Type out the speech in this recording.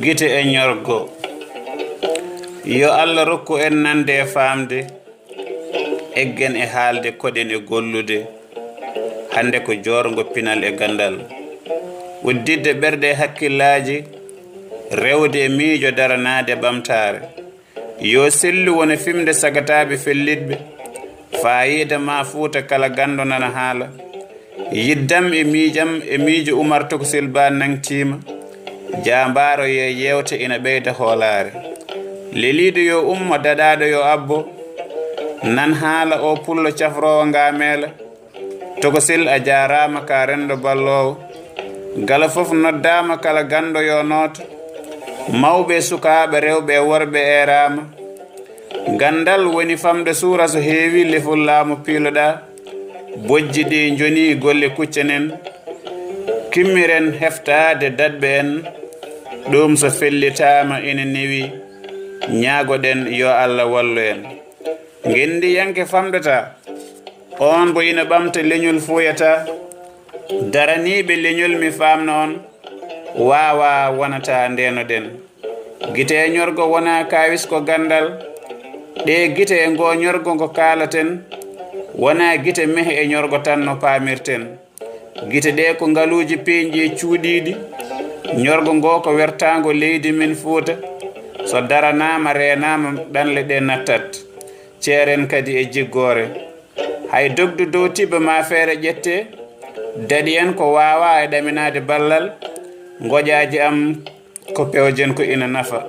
gite e ñorgo. Yo Allah rokku en nande e famde, eggen e haalde koɗen e gollude, hande ko jorgo pinal e gandal. Uddidde ɓerɗe e hakkillaji, rewde e miijo daranade ɓamtare. Yo sellu wona fimde sagataɓe fellitɓe, fayida ma fuuta kala gando nana haala. Yiddam e miijo Umar Tokosel Ba nangtima, jambaro ye yewte ina ɓeyda hoolare. Lelido yo ummo daɗaɗo yo abbo, nan haala o pullo cafrowo ngamela. Tokosel a jarama ka rendo ballowo, gala fof noddama kala gando yo noto. Mawɓe sukaɓe rewɓe worɓe erama, gandal woni famde suura so heewi lefol laamu piiloɗa. Bojji ɗi joni golle kuccenen, kimmiren heftade dadɓe en, ɗum so fellitama ina newi. Ñaagoɗen yo Allah wallu en. Gendi yanke famdata, on bo ina ɓamta leñol fuyata. Daraniɓe leñol mi famna on, wawa wonata ndenoɗen. Gite e ñorgo wona kawis ko gandal, ɗe gite e ngo ñorgo ngo kalaten, wona gite mehe e ñorgo tan no pamirten. Gite ɗe ko ngaluji peñƴi cuuɗiɗi, ñorgo ngo ko wertago leydi min Fuuta. So daranama renama ɗanle ɗe nattat, ceeren kadi e jiggore. Hay dogdu dow tibba ma feere ƴette, daɗi en ko wawa e ɗaminade ballal. Goƴaji am ko pewjen ko ina nafa.